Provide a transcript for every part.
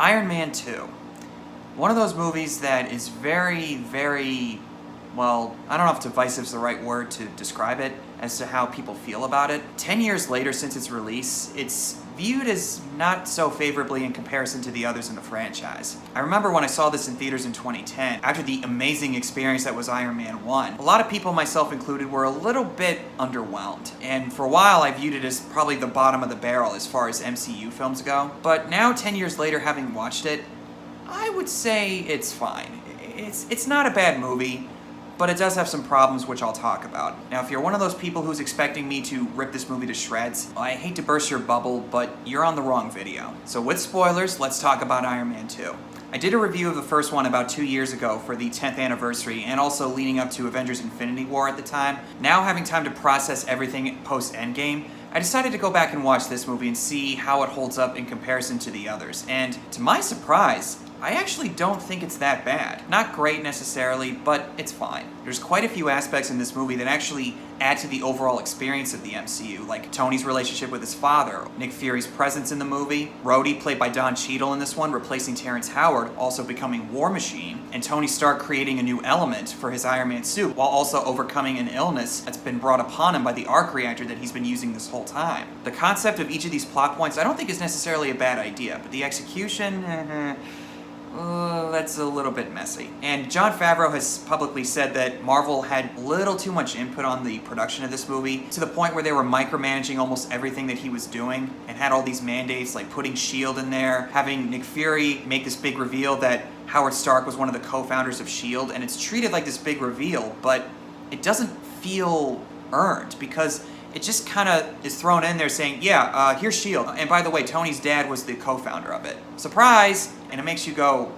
Iron Man 2. One of those movies that is very, very, well, I don't know if divisive is the right word to describe it as to how people feel about it. 10 years later since its release, it's viewed as not so favorably in comparison to the others in the franchise. I remember when I saw this in theaters in 2010, after the amazing experience that was Iron Man 1, a lot of people, myself included, were a little bit underwhelmed. And for a while, I viewed it as probably the bottom of the barrel as far as MCU films go. But now, 10 years later, having watched it, I would say it's fine. It's not a bad movie, but it does have some problems which I'll talk about. Now, if you're one of those people who's expecting me to rip this movie to shreds, I hate to burst your bubble, but you're on the wrong video. So with spoilers, let's talk about Iron Man 2. I did a review of the first one about 2 years ago for the 10th anniversary and also leading up to Avengers Infinity War at the time. Now having time to process everything post-Endgame, I decided to go back and watch this movie and see how it holds up in comparison to the others. And to my surprise, I actually don't think it's that bad. Not great necessarily, but it's fine. There's quite a few aspects in this movie that actually add to the overall experience of the MCU, like Tony's relationship with his father, Nick Fury's presence in the movie, Rhodey, played by Don Cheadle in this one, replacing Terrence Howard, also becoming War Machine, and Tony Stark creating a new element for his Iron Man suit, while also overcoming an illness that's been brought upon him by the arc reactor that he's been using this whole time. The concept of each of these plot points I don't think is necessarily a bad idea, but the execution, that's a little bit messy. And Jon Favreau has publicly said that Marvel had a little too much input on the production of this movie, to the point where they were micromanaging almost everything that he was doing, and had all these mandates like putting S.H.I.E.L.D. in there, having Nick Fury make this big reveal that Howard Stark was one of the co-founders of S.H.I.E.L.D., and it's treated like this big reveal, but it doesn't feel earned, because it just kind of is thrown in there saying, yeah, here's S.H.I.E.L.D. And by the way, Tony's dad was the co-founder of it. Surprise! And it makes you go,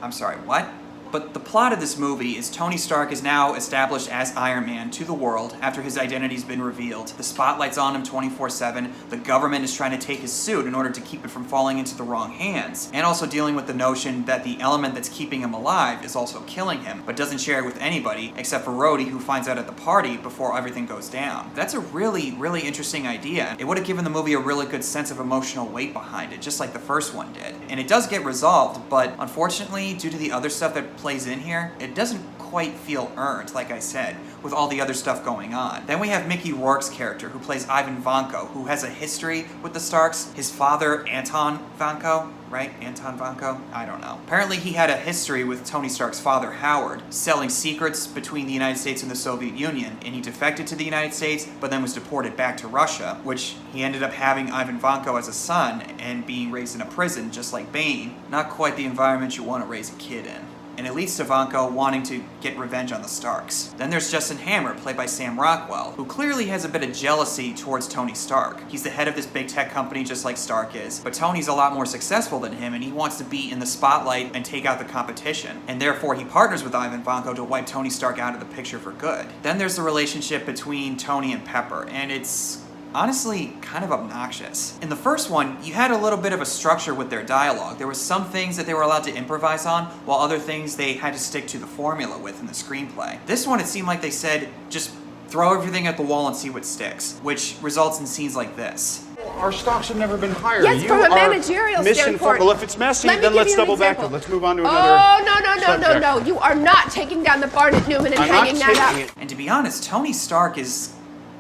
I'm sorry, what? But the plot of this movie is Tony Stark is now established as Iron Man to the world after his identity's been revealed. The spotlight's on him 24/7. The government is trying to take his suit in order to keep it from falling into the wrong hands. And also dealing with the notion that the element that's keeping him alive is also killing him, but doesn't share it with anybody except for Rhodey, who finds out at the party before everything goes down. That's a really, really interesting idea. It would have given the movie a really good sense of emotional weight behind it, just like the first one did. And it does get resolved, but unfortunately, due to the other stuff that plays in here, it doesn't quite feel earned, like I said, with all the other stuff going on. Then we have Mickey Rourke's character, who plays Ivan Vanko, who has a history with the Starks. His father, Anton Vanko, right? Anton Vanko? I don't know. Apparently he had a history with Tony Stark's father, Howard, selling secrets between the United States and the Soviet Union, and he defected to the United States, but then was deported back to Russia, which he ended up having Ivan Vanko as a son and being raised in a prison, just like Bane. Not quite the environment you want to raise a kid in. And it leads to Vanko wanting to get revenge on the Starks. Then there's Justin Hammer, played by Sam Rockwell, who clearly has a bit of jealousy towards Tony Stark. He's the head of this big tech company just like Stark is, but Tony's a lot more successful than him, and he wants to be in the spotlight and take out the competition. And therefore he partners with Ivan Vanko to wipe Tony Stark out of the picture for good. Then there's the relationship between Tony and Pepper, and it's honestly kind of obnoxious. In the first one, you had a little bit of a structure with their dialogue. There were some things that they were allowed to improvise on, while other things they had to stick to the formula with in the screenplay. This one, it seemed like they said, just throw everything at the wall and see what sticks, which results in scenes like this. Our stocks have never been higher. Yes, from a managerial standpoint. Well, if it's messy, then let's double back. Let's move on to another. Oh, no. You are not taking down the Barnett Newman and hanging that up. And to be honest, Tony Stark is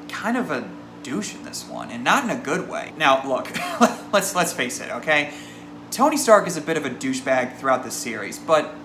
kind of a douche in this one, and not in a good way. Now, look, let's face it, okay? Tony Stark is a bit of a douchebag throughout this series, but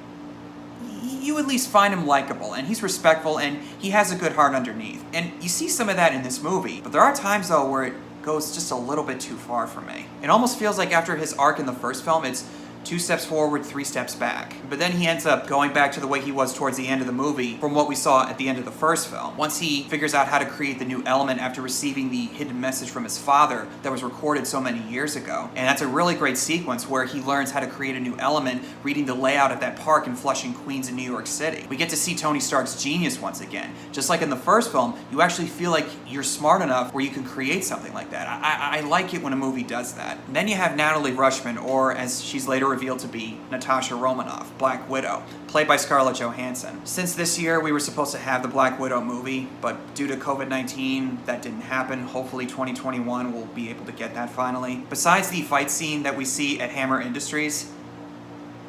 you at least find him likable, and he's respectful, and he has a good heart underneath. And you see some of that in this movie, but there are times, though, where it goes just a little bit too far for me. It almost feels like after his arc in the first film, it's 2 steps forward, 3 steps back. But then he ends up going back to the way he was towards the end of the movie from what we saw at the end of the first film. Once he figures out how to create the new element after receiving the hidden message from his father that was recorded so many years ago. And that's a really great sequence where he learns how to create a new element reading the layout of that park in Flushing, Queens in New York City. We get to see Tony Stark's genius once again. Just like in the first film, you actually feel like you're smart enough where you can create something like that. I like it when a movie does that. And then you have Natalie Rushman, or as she's later revealed to be Natasha Romanoff, Black Widow, played by Scarlett Johansson. Since this year we were supposed to have the Black Widow movie, but due to COVID-19 that didn't happen. Hopefully 2021 we'll be able to get that finally. Besides the fight scene that we see at Hammer Industries,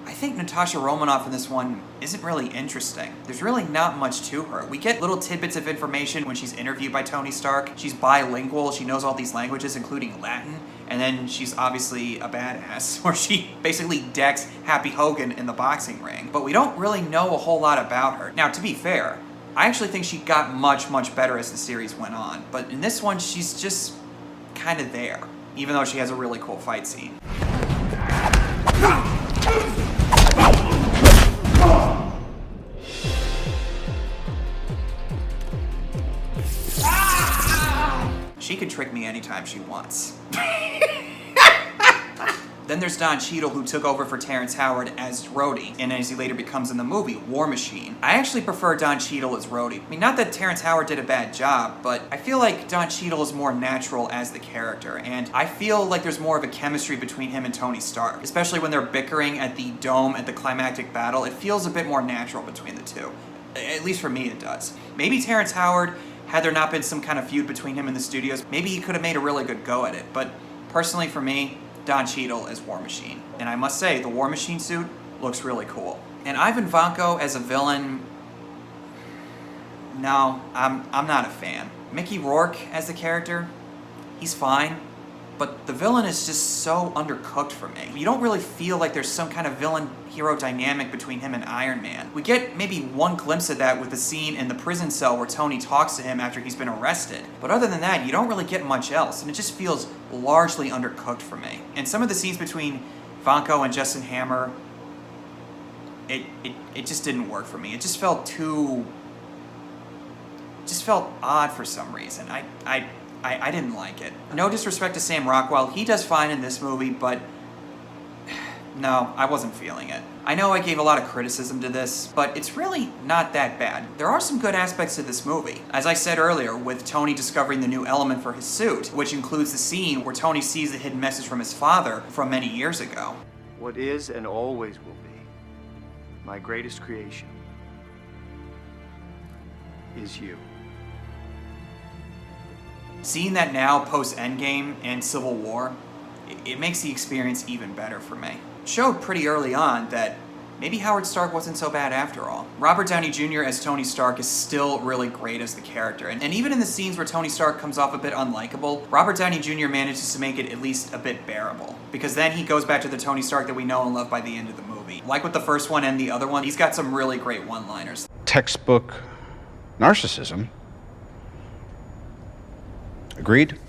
I think Natasha Romanoff in this one isn't really interesting. There's really not much to her. We get little tidbits of information when she's interviewed by Tony Stark. She's bilingual, she knows all these languages, including Latin, and then she's obviously a badass, where she basically decks Happy Hogan in the boxing ring. But we don't really know a whole lot about her. Now, to be fair, I actually think she got much, much better as the series went on. But in this one, she's just kind of there, even though she has a really cool fight scene. She can trick me anytime she wants. Then there's Don Cheadle, who took over for Terrence Howard as Rhodey, and as he later becomes in the movie, War Machine. I actually prefer Don Cheadle as Rhodey. I mean, not that Terrence Howard did a bad job, but I feel like Don Cheadle is more natural as the character, and I feel like there's more of a chemistry between him and Tony Stark, especially when they're bickering at the dome at the climactic battle. It feels a bit more natural between the two. At least for me, it does. Maybe Terrence Howard, had there not been some kind of feud between him and the studios, maybe he could have made a really good go at it, but personally for me, Don Cheadle as War Machine. And I must say, the War Machine suit looks really cool. And Ivan Vanko as a villain, no, I'm not a fan. Mickey Rourke as the character, he's fine, but the villain is just so undercooked for me. You don't really feel like there's some kind of villain-hero dynamic between him and Iron Man. We get maybe one glimpse of that with the scene in the prison cell where Tony talks to him after he's been arrested. But other than that, you don't really get much else, and it just feels largely undercooked for me. And some of the scenes between Vanko and Justin Hammer, it just didn't work for me. It just felt odd for some reason. I didn't like it. No disrespect to Sam Rockwell, he does fine in this movie, but no, I wasn't feeling it. I know I gave a lot of criticism to this, but it's really not that bad. There are some good aspects to this movie. As I said earlier, with Tony discovering the new element for his suit, which includes the scene where Tony sees the hidden message from his father from many years ago. What is and always will be my greatest creation is you. Seeing that now post-Endgame and Civil War, it makes the experience even better for me. It showed pretty early on that maybe Howard Stark wasn't so bad after all. Robert Downey Jr. as Tony Stark is still really great as the character, and even in the scenes where Tony Stark comes off a bit unlikable, Robert Downey Jr. manages to make it at least a bit bearable, because then he goes back to the Tony Stark that we know and love by the end of the movie. Like with the first one and the other one, he's got some really great one-liners. Textbook narcissism. Agreed?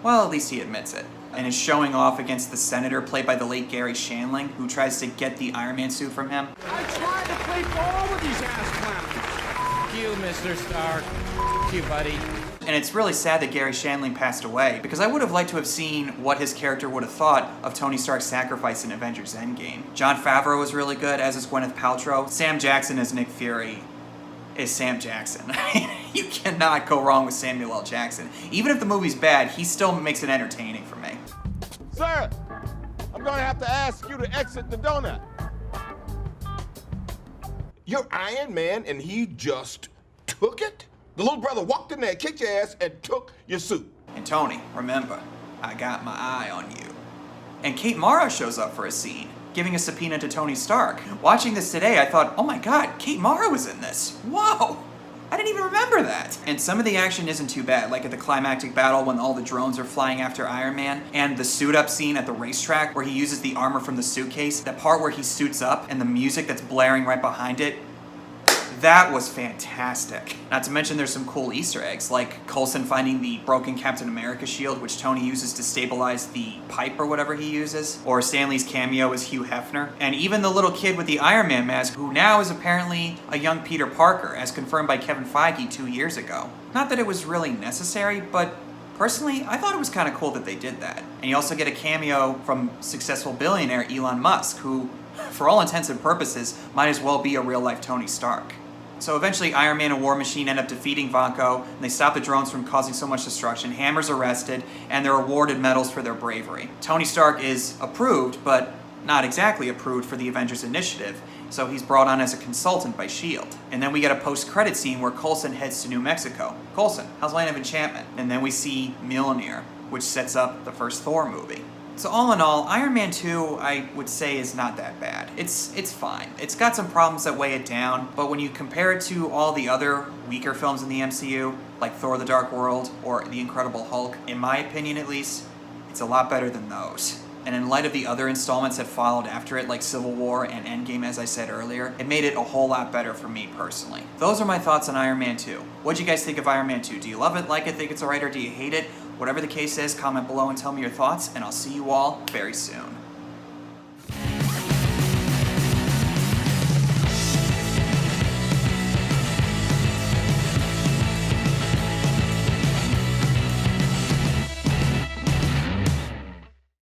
Well, at least he admits it. And is showing off against the Senator, played by the late Gary Shandling, who tries to get the Iron Man suit from him. I tried to play ball with these ass clowns. F you, Mr. Stark. F you, buddy. And it's really sad that Gary Shandling passed away, because I would have liked to have seen what his character would have thought of Tony Stark's sacrifice in Avengers Endgame. Jon Favreau was really good, as is Gwyneth Paltrow. Sam Jackson as Nick Fury is Sam Jackson. You cannot go wrong with Samuel L. Jackson. Even if the movie's bad, he still makes it entertaining for me. Sir, I'm gonna have to ask you to exit the donut. You're Iron Man and he just took it? The little brother walked in there, kicked your ass, and took your suit. And Tony, remember, I got my eye on you. And Kate Mara shows up for a scene, giving a subpoena to Tony Stark. Watching this today, I thought, oh my god, Kate Mara was in this. Whoa! I didn't even remember that. And some of the action isn't too bad, like at the climactic battle when all the drones are flying after Iron Man, and the suit-up scene at the racetrack where he uses the armor from the suitcase, that part where he suits up and the music that's blaring right behind it. That was fantastic. Not to mention there's some cool Easter eggs, like Coulson finding the broken Captain America shield, which Tony uses to stabilize the pipe or whatever he uses, or Stanley's cameo as Hugh Hefner, and even the little kid with the Iron Man mask, who now is apparently a young Peter Parker, as confirmed by Kevin Feige 2 years ago. Not that it was really necessary, but personally, I thought it was kind of cool that they did that. And you also get a cameo from successful billionaire Elon Musk, who, for all intents and purposes, might as well be a real-life Tony Stark. So eventually Iron Man and War Machine end up defeating Vanko, and they stop the drones from causing so much destruction. Hammer's arrested, and they're awarded medals for their bravery. Tony Stark is approved, but not exactly approved for the Avengers Initiative, so he's brought on as a consultant by S.H.I.E.L.D. And then we get a post-credit scene where Coulson heads to New Mexico. Coulson, how's Land of Enchantment? And then we see Mjolnir, which sets up the first Thor movie. So all in all, Iron Man 2, I would say, is not that bad. It's fine. It's got some problems that weigh it down, but when you compare it to all the other weaker films in the MCU, like Thor: The Dark World or The Incredible Hulk, in my opinion at least, it's a lot better than those. And in light of the other installments that followed after it, like Civil War and Endgame, as I said earlier, it made it a whole lot better for me personally. Those are my thoughts on Iron Man 2. What'd you guys think of Iron Man 2? Do you love it, like it, think it's alright, or do you hate it? Whatever the case is, comment below and tell me your thoughts, and I'll see you all very soon.